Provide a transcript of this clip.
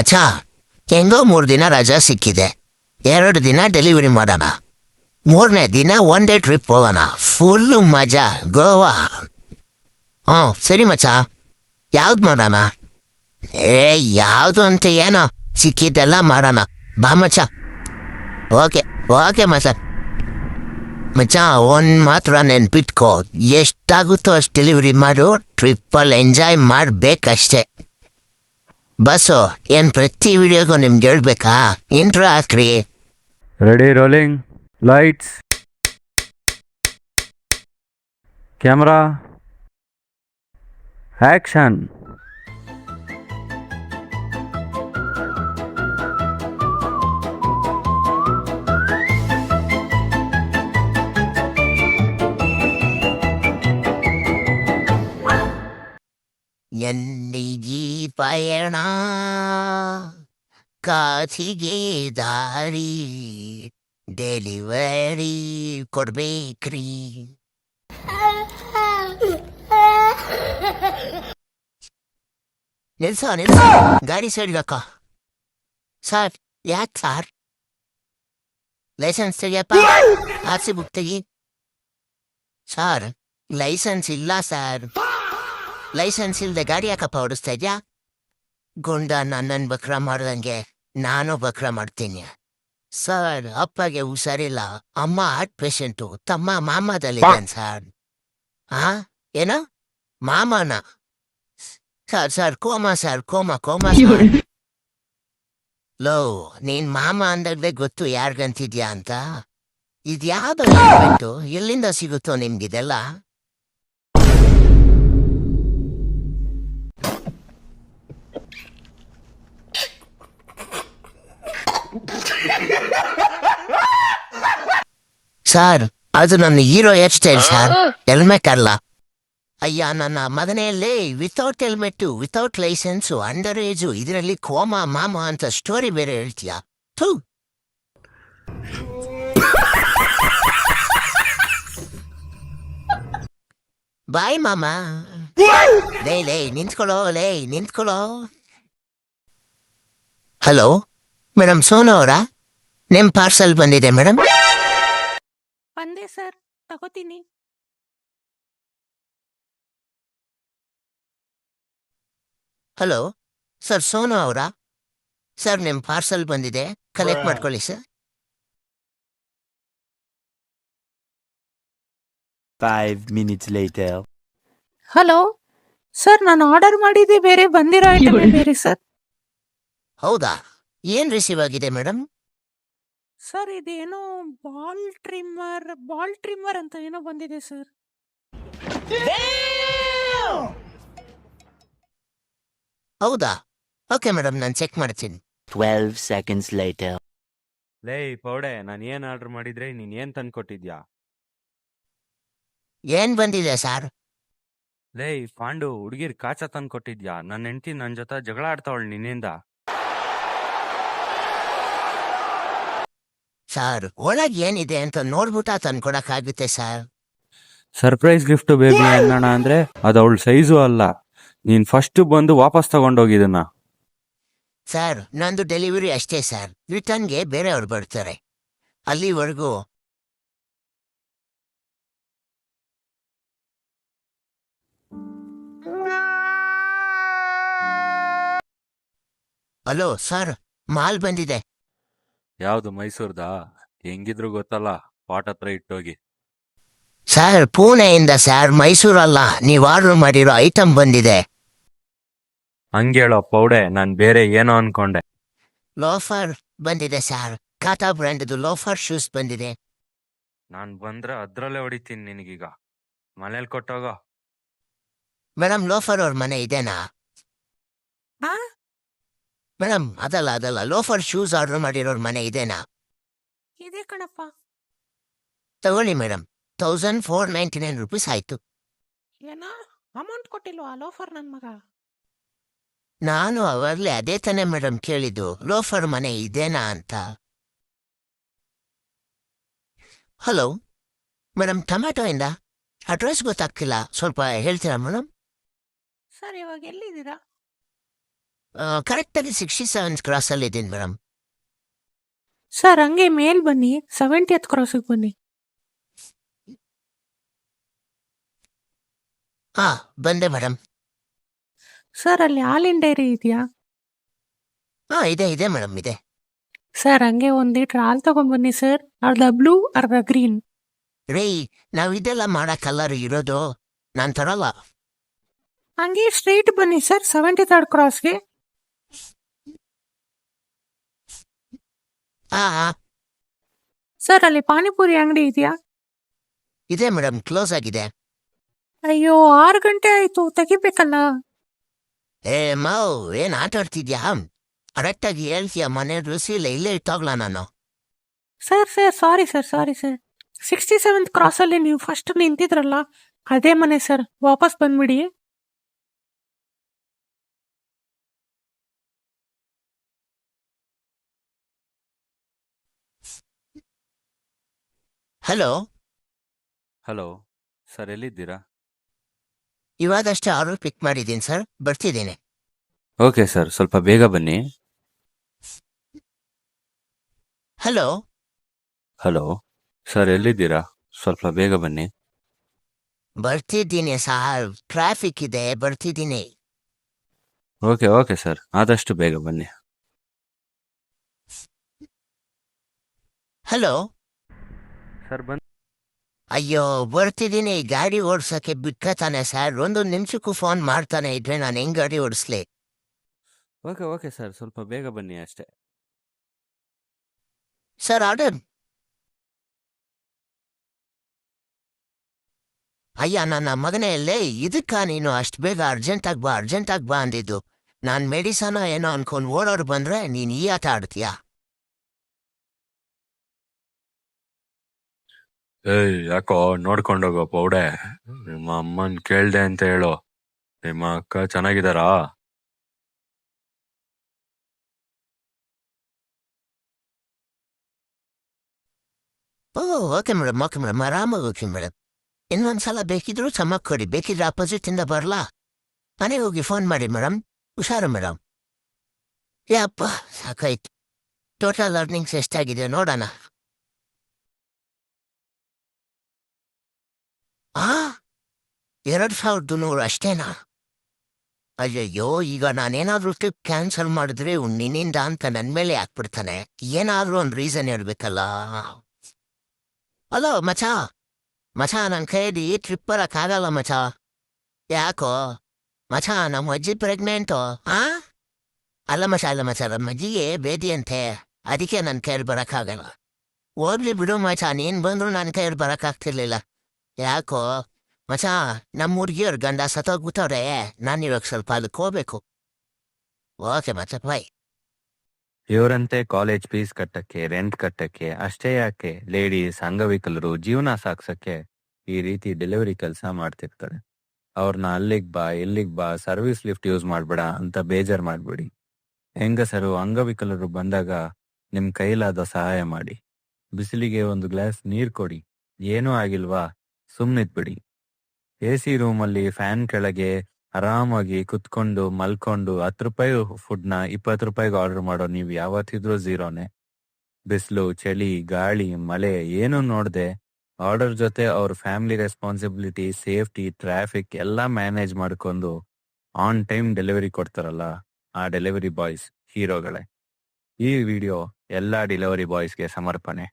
ಅಚ್ಚಾ, ಹೆಂಗೋ 3 ದಿನ ರಜಾ ಸಿಕ್ಕಿದೆ. 2 ದಿನ ಡೆಲಿವರಿ ಮಾಡೋಣ. 3ನೇ ದಿನ ಒನ್ ಡೇ ಟ್ರಿಪ್ ಹೋಗೋಣ. ಫುಲ್ಲು ಮಜಾ, ಗೋವಾ. ಸರಿ ಮಚ್ಚ, ಯಾವ್ದು ಮಾಡೋಣ? ಯಾವುದು ಅಂತ ಏನೋ ಸಿಕ್ಕಿದ್ದೆಲ್ಲ ಮಾಡೋಣ. ಬಾ ಮಚ್ಚ. ಓಕೆ ಓಕೆ ಮಚ್ಚ, ಒಂದು ಮಾತ್ರ ನೆನ್ಪಿಟ್ಕೋ, ಎಷ್ಟಾಗುತ್ತೋ ಅಷ್ಟು ಡೆಲಿವರಿ ಮಾಡು. ಟ್ರಿಪ್ಪಲ್ಲಿ ಎಂಜಾಯ್ ಮಾಡಬೇಕಷ್ಟೆ. ಬಸ್ಸು ಏನು ಪ್ರತಿ ವಿಡಿಯೋಗೂ ನಿಮ್ಗೆ ಹೇಳ್ಬೇಕಾ? ಇಂಟ್ರೋ ಹಾಕ್ರಿ. Ready, rolling, lights, camera, action. ಎಲ್ಲಿಗೀ ಪಯಣ, ಕಾಸಿಗೆ ದಾರಿ, ಡೆಲಿವರಿ ಕೊಡ್ಬೇಕ್ರಿ. ನಿಲ್ಸ ಗಾಡಿ ಸೈಡ್ಗೆ ಹಾಕ. ಸರ್, ಯಾಕೆ ಸರ್? ಲೈಸೆನ್ಸ್ ತೆಗಿಯಪ್ಪ. ಆರ್ ಸಿ ಬುಕ್ ತೆಗಿ. ಸರ್, ಲೈಸೆನ್ಸ್ ಇಲ್ಲ ಸರ್. ಲೈಸೆನ್ಸ್ ಇಲ್ಲದೆ ಗಾಡಿ ಯಾಕಪ್ಪ ಓಡಿಸ್ತಾ ಇದ್ಯಾ? ಗುಂಡ ನನ್ನನ್ನು ಬಕ್ರ ಮಾಡ್ದಂಗೆ ನಾನು ಬಕ್ರ ಮಾಡ್ತೀನಿ. ಸರ್, ಅಪ್ಪಗೆ ಹುಷಾರಿಲ್ಲ, ಅಮ್ಮ ಹಾರ್ಟ್ ಪೇಷಂಟು, ತಮ್ಮ ಮಾಮದಲ್ಲಿದ್ದಾನೆ ಸರ್. ಏನೋ ಮಾಮನ? Sir coma sir, coma sir. ಲೋ, ನೀನ್ ಮಾಮ ಅಂದಾಗಲೇ ಗೊತ್ತು ಯಾರಿಗಂತಿದ್ಯಾ ಅಂತ. ಇದ್ಯಾವುದೋ ಹೇಳ್ಬಿಟ್ಟು ಎಲ್ಲಿಂದ ಸಿಗುತ್ತೋ ನಿಮ್ಗಿದೆಲ್ಲ? ಸರ್, ಅದು ನನ್ನ hero hair style sir. Helmet ಅಲ್ಲ. ಅಯ್ಯ ನನ್ನ ಮಗನೆಯಲ್ಲೇ, without helmet, without license, under age, ಇದರಲ್ಲಿ ಕೋಮಾ ಮಾಮ ಅಂತ ಸ್ಟೋರಿ ಬೇರೆ ಹೇಳ್ತೀಯಾ? ಥೂ. ಬಾಯ್ ಮಾಮ. ಲೇ ನಿಂತ್ಕೊಳ್ಳೋ. ಹಲೋ ಮೇಡಮ್, ಸೋನು ಅವರಾ? ನಿಮ್ಮ ಪಾರ್ಸಲ್ ಬಂದಿದೆ ಮೇಡಮ್. ಬಂದೆ ಸರ್, ತಗೋತೀನಿ. ಹಲೋ ಸರ್, ಸೋನು ಅವರಾ? ಸರ್, ನಿಮ್ಮ ಪಾರ್ಸಲ್ ಬಂದಿದೆ, ಕಲೆಕ್ಟ್ ಮಾಡ್ಕೊಳ್ಳಿ sir. 5 minutes later. Hello sir, ನಾನು ಆರ್ಡರ್ ಮಾಡಿದ್ದೆ ಬೇರೆ, ಬಂದಿರೋ ಐಟಮ್ ಬೇರೆ ಸರ್. ಹೌದಾ? ಏನು ರಿಸೀವ್ ಆಗಿದೆ ಮೇಡಮ್? ಸರ್, ಇದೇನೋ ಬಾಲ್ ಟ್ರಿಮ್ಮರ್ ಅಂತ ಏನೋ ಬಂದಿದೆ ಸರ್. ಹೌದಾ? ಓಕೆ ಮೇಡಮ್, ನಾನು ಚೆಕ್ ಮಾಡ್ತೀನಿ. 12 seconds later. ಲೇ ಪೌಡೆ, ನಾನು ಏನು ಆರ್ಡರ್ ಮಾಡಿದ್ರೆ ನೀನು ಏನು ತಂದ್ಕೊಟ್ಟಿದ್ಯಾ? ಏನು ಬಂದಿದೆ ಸರ್? ಲೇ ಪಾಂಡು, ಹುಡುಗಿರ್ ಕಾಚ ತಂದ್ಕೊಟ್ಟಿದ್ಯಾ? ನನ್ನ ಹೆಂಡತಿ ನನ್ನ ಜೊತೆ ಜಗಳ ಆಡ್ತಾವಳು ನಿನ್ನಿಂದ. ಸರ್, ಒಳಗೆ ಏನಿದೆ ಅಂತ ನೋಡ್ಬಿಟ್ಟ ತಂದ್ಕೊಡಕ್ಕಾಗುತ್ತೆ ಸರ್. ಸರ್ಪ್ರೈಸ್ ಗಿಫ್ಟ್ ಬೇಬಿ ಅನ್ನೋಣ ಅಂದ್ರೆ ಅದು ಅವಳ ಸೈಜು ಅಲ್ಲ. ನೀನ್ ಫಸ್ಟ್ ಬಂದು ವಾಪಸ್ ತಗೊಂಡೋಗಿದನ್ನ. ಸರ್, ನಂದು ಡೆಲಿವರಿ ಅಷ್ಟೇ ಸರ್. ರಿಟರ್ನ್ಗೆ ಬೇರೆಯವ್ರು ಬರ್ತಾರೆ. ಅಲ್ಲಿವರೆಗೂ ಹಲೋ ಸರ್, ಮಾಲ್ ಬಂದಿದೆ. ಯಾವ್ದು, ಮೈಸೂರ್ದಾ? ಹೆಂಗಿದ್ರು ಗೊತ್ತಲ್ಲ, ಪಾಟ್ ಹತ್ರ ಇಟ್ಟೋಗಿ. Sir, ಪುಣೆಯಿಂದ sir, ಮೈಸೂರಲ್ಲ. ನೀವು ಆರ್ಡರ್ ಮಾಡಿರೋ ಐಟಮ್ ಬಂದಿದೆ. ಹಂಗೇಳೋ ಪೌಡೆ, ನಾನು ಬೇರೆ ಏನೋ ಅನ್ಕೊಂಡೆ. ಲೋಫರ್ ಬಂದಿದೆ ಸರ್. ಕಾಟಾ ಬ್ರ್ಯಾಂಡ್ದು ಲೋಫರ್ ಶೂಸ್ ಬಂದಿದೆ. ನಾನು ಬಂದ್ರೆ ಅದ್ರಲ್ಲೇ ಹೊಡಿತೀನಿ ನಿನಗೀಗ. ಮನೇಲಿ ಕೊಟ್ಟೋಗೋ. ಮೇಡಮ್, ಲೋಫರ್ ಅವ್ರ ಮನೆ ಇದೆನಾ? ಹಾ, ಮೇಡಮ್, ಅದಲ್ಲ, ಲೋಫರ್ ಶೂಸ್ ಆರ್ಡರ್ ಮಾಡಿರೋರ್ ಮನೆ ಇದೆನಾ? ಇದೆ ಕಣಪ್ಪ. ತಗೊಳ್ಳಿ ಮೇಡಮ್, 1499 rupees ಆಯ್ತು. ಏನೋ ಅಮೌಂಟ್ ಕೊಟ್ಟಿಲ್ವಾ ಲೋಫರ್ ನನ್ನ ಮಗ? ನಾನು ಅವಾಗಲೇ ಅದೇ ತಾನೇ ಮೇಡಮ್ ಕೇಳಿದ್ದು, ಲೋಫರ್ ಮನೆ ಇದೇನಾ ಅಂತ. ಹಲೋ ಮೇಡಮ್, ಟೊಮ್ಯಾಟೊ ಇಂದ ಅಡ್ರೆಸ್ ಗೊತ್ತಾಗ್ತಿಲ್ಲ, ಸ್ವಲ್ಪ ಹೇಳ್ತೀರಾ ಮೇಡಮ್? ಸರ್, ಇವಾಗ ಎಲ್ಲಿದ್ದೀರಾ? ಕರೆಕ್ಟಾಗಿ 67 ಕ್ರಾಸಲ್ಲಿ ಇದ್ದೀನಿ ಮೇಡಮ್. ಸರ್ ಹಂಗೆ ಮೇಲ್ ಬನ್ನಿ 70th ಕ್ರಾಸಿಗೆ ಬನ್ನಿ. ಹಾಂ ಬಂದೆ ಮೇಡಮ್. ಸರ್ ಅಲ್ಲಿ ಹಾಲಿನ ಡೈರಿ ಇದೆಯಾ? ಹಾಂ ಇದೆ ಮೇಡಮ್ ಇದೆ. ಸರ್ ಹಂಗೆ 1 ಲೀಟ್ರ್ ಹಾಲು ತಗೊಂಡ್ಬನ್ನಿ ಸರ್, ಅರ್ಧ ಬ್ಲೂ ಅರ್ಧ ಗ್ರೀನ್. ರೀ ನಾವು ಇದೆಲ್ಲ ಮಾಡೋಕ್ಕಲ್ಲ ಇರೋದು, ನಾನು ತರಲ್ಲ. ಹಂಗೆ ಸ್ಟ್ರೈಟ್ ಬನ್ನಿ ಸರ್ 73rd ಕ್ರಾಸ್ಗೆ. ಹಾಂ ಸರ್ ಅಲ್ಲಿ ಪಾನಿಪುರಿ ಅಂಗಡಿ ಇದೆಯಾ? ಇದೆ ಮೇಡಮ್, ಕ್ಲೋಸ್ ಆಗಿದೆ. ಅಯ್ಯೋ 6 ಗಂಟೆ ಆಯ್ತು, ತೆಗಿಬೇಕಲ್ಲ. ಏ ಮಾವ್ ಏನು ಆಟ ಆಡ್ತಿದ್ಯಾ? ಕರೆಕ್ಟಾಗಿ ಹೇಳ್ತೀಯ, ಮನೆ ರುಸಿಲ್ಲ, ಇಲ್ಲೇ ಇಟ್ಟೋಗ್ಲಾ ನಾನು. ಸರ್ ಸಾರಿ ಸರ್ 67th ಕ್ರಾಸಲ್ಲಿ ನೀವು ಫಸ್ಟ್ ನಿಂತಿದ್ರಲ್ಲ ಅದೇ ಮನೆ ಸರ್, ವಾಪಸ್ ಬಂದ್ಬಿಡಿ. ಹಲೋ, ಹಲೋ ಸರ್, ಎಲ್ಲಿದ್ದೀರಾ? ಇವಾಗಷ್ಟೇ ಆರ್ಡರ್ ಪಿಕ್ ಮಾಡಿದ್ದೀನಿ ಸರ್, ಬರ್ತಿದ್ದೀನಿ. ಓಕೆ ಸರ್, ಸ್ವಲ್ಪ ಬೇಗ ಬನ್ನಿ. ಹಲೋ, ಹಲೋ ಸರ್, ಎಲ್ಲಿದ್ದೀರಾ? ಸ್ವಲ್ಪ ಬೇಗ ಬನ್ನಿ. ಬರ್ತಿದ್ದೀನಿ ಸಾರ್, ಟ್ರಾಫಿಕ್ ಇದೆ, ಬರ್ತಿದ್ದೀನಿ. ಓಕೆ ಸರ್, ಆದಷ್ಟು ಬೇಗ ಬನ್ನಿ. ಹಲೋ, ಸರ್ ಬಂದು ಅಯ್ಯೋ ಬರ್ತಿದ್ದೀನಿ. ಗಾಡಿ ಓಡ್ಸೋಕ್ಕೆ ಬಿಟ್ಕತಾನೆ ಸರ್, 1 ನಿಮಿಷಕ್ಕೂ ಫೋನ್ ಮಾಡ್ತಾನೆ ಇದ್ರೆ ನಾನು ಹೆಂಗ್ ಗಾಡಿ ಓಡಿಸ್ಲಿ? ಓಕೆ ಸರ್, ಸ್ವಲ್ಪ ಬೇಗ ಬನ್ನಿ ಅಷ್ಟೇ. Sir order. ಅಯ್ಯ ನನ್ನ ಮಗನೆಯಲ್ಲೇ, ಇದಕ್ಕ ನೀನು ಅಷ್ಟು ಬೇಗ ಅರ್ಜೆಂಟಾಗಿ ಬಾ ಅಂದಿದ್ದು? ನಾನು ಮೆಡಿಸನ ಏನೋ ಅನ್ಕೊಂಡು ಓಡೋರು ಬಂದ್ರೆ ನೀನು ಈ ಆಟ ಆಡ್ತೀಯಾ? ಏಯ್, ಯಾಕೋ ನೋಡ್ಕೊಂಡೋಗೋ ಪೌಡೆ. ನಿಮ್ಮ ಅಮ್ಮನ್ ಕೇಳ್ದೆ ಅಂತ ಹೇಳು. ನಿಮ್ಮ ಅಕ್ಕ ಚೆನ್ನಾಗಿದ್ದಾರಾ? ಓಕೆ ಮೇಡಮ್, ಆರಾಮಾಗಿ ಓಕೆ ಮೇಡಮ್. ಇನ್ನೊಂದ್ಸಲ ಬೇಕಿದ್ರು ಚಮಕ್ ಕೊಡಿ, ಬೇಕಿದ್ರೆ ಅಪೋಸಿಟಿಂದ ಬರಲಾ? ಮನೆಗೆ ಹೋಗಿ ಫೋನ್ ಮಾಡಿ ಮೇಡಮ್. ಹುಷಾರು ಮೇಡಮ್. ಯಪ್ಪ ಸಾಕಾಯ್ತು. ಟೋಟಲ್ ಅರ್ನಿಂಗ್ಸ್ ಎಷ್ಟಾಗಿದೆ ನೋಡೋಣ. 2,200 ಅಷ್ಟೇನಾ? ಅಯ್ಯಯ್ಯೋ, ಈಗ ನಾನೇನಾದ್ರೂ ಟ್ರಿಪ್ ಕ್ಯಾನ್ಸಲ್ ಮಾಡಿದ್ರೆ ನಿನ್ನಿಂದ ಅಂತ ನನ್ನ ಮೇಲೆ ಹಾಕ್ಬಿಡ್ತಾನೆ. ಏನಾದ್ರೂ ಒಂದು ರೀಸನ್ ಹೇಳ್ಬೇಕಲ್ಲ. ಹಲೋ ಮಚ, ನನ್ನ ಕೈಯಲ್ಲಿ ಟ್ರಿಪ್ ಬರೋಕ್ಕಾಗಲ್ಲ ಮಚ. ಯಾಕೋ ಮಚ, ನಮ್ಮ ಅಜ್ಜಿ ಪ್ರೆಗ್ನೆಂಟು. ಅಲ್ಲ ಮಚ, ನಮ್ಮ ಅಜ್ಜಿಗೆ ಬೇದಿ ಅಂತೆ, ಅದಕ್ಕೆ ನನ್ನ ಕೈಯಲ್ಲಿ ಬರೋಕ್ಕಾಗಲ್ಲ. ಹೋಗ್ಲಿ ಬಿಡು ಮಚ, ನೀನು ಬಂದರೂ ನನ್ನ ಕೈಯಲ್ಲಿ ಬರೋಕ್ಕಾಗ್ತಿರ್ಲಿಲ್ಲ. ಯಾಕೋ ಮಚ, ನಮ್ಮ ಹುಡ್ಗಿಯವ್ರ ಗಂಡ ಸತ್ತೋಗ್ಬಿಟ್ಟವ್ರೆ, ನಾನಿವಾಗ ಸ್ವಲ್ಪ ಅದಕ್ಕೆ ಹೋಗ್ಬೇಕು. ಓಕೆ ಮಚ, ಬಾಯ್. ಇವರಂತೆ ಕಾಲೇಜ್ ಫೀಸ್ ಕಟ್ಟಕ್ಕೆ, ರೆಂಟ್ ಕಟ್ಟಕ್ಕೆ ಅಷ್ಟೇ ಯಾಕೆ, ಲೇಡೀಸ್, ಅಂಗವಿಕಲರು ಜೀವನ ಸಾಗ್ಸಕ್ಕೆ ಈ ರೀತಿ ಡೆಲಿವರಿ ಕೆಲಸ ಮಾಡ್ತಿರ್ತಾರೆ. ಅವ್ರನ್ನ ಅಲ್ಲಿಗ್ ಬಾ ಇಲ್ಲಿಗ್ ಬಾ, ಸರ್ವಿಸ್ ಲಿಫ್ಟ್ ಯೂಸ್ ಮಾಡ್ಬೇಡ ಅಂತ ಬೇಜಾರ್ ಮಾಡ್ಬಿಡಿ. ಹೆಂಗಸರು, ಅಂಗವಿಕಲರು ಬಂದಾಗ ನಿಮ್ ಕೈಲಾದ ಸಹಾಯ ಮಾಡಿ. ಬಿಸಿಲಿಗೆ 1 ಗ್ಲಾಸ್ ನೀರ್ ಕೊಡಿ. ಏನೂ ಆಗಿಲ್ವಾ, ಸುಮ್ನಿದ್ಬಿಡಿ. AC ರೂಮಲ್ಲಿ ಫ್ಯಾನ್ ಕೆಳಗೆ ಆರಾಮಾಗಿ ಕುತ್ಕೊಂಡು ಮಲ್ಕೊಂಡು 10 ರೂಪಾಯಿ ಫುಡ್ನ 20 ರೂಪಾಯಿಗೆ ಆರ್ಡರ್ ಮಾಡೋ ನೀವು ಯಾವತ್ತಿದ್ರೂ ಝೀರೋನೆ. ಬಿಸಿಲು, ಚಳಿ, ಗಾಳಿ, ಮಳೆ ಏನೂ ನೋಡದೆ ಆರ್ಡರ್ ಜೊತೆ ಅವ್ರ ಫ್ಯಾಮಿಲಿ ರೆಸ್ಪಾನ್ಸಿಬಿಲಿಟಿ, ಸೇಫ್ಟಿ, ಟ್ರಾಫಿಕ್ ಎಲ್ಲ ಮ್ಯಾನೇಜ್ ಮಾಡ್ಕೊಂಡು ಆನ್ ಟೈಮ್ ಡೆಲಿವರಿ ಕೊಡ್ತಾರಲ್ಲ, ಆ ಡೆಲಿವರಿ ಬಾಯ್ಸ್ ಹೀರೋಗಳೇ. ಈ ವಿಡಿಯೋ ಎಲ್ಲ ಡೆಲಿವರಿ ಬಾಯ್ಸ್ಗೆ ಸಮರ್ಪಣೆ.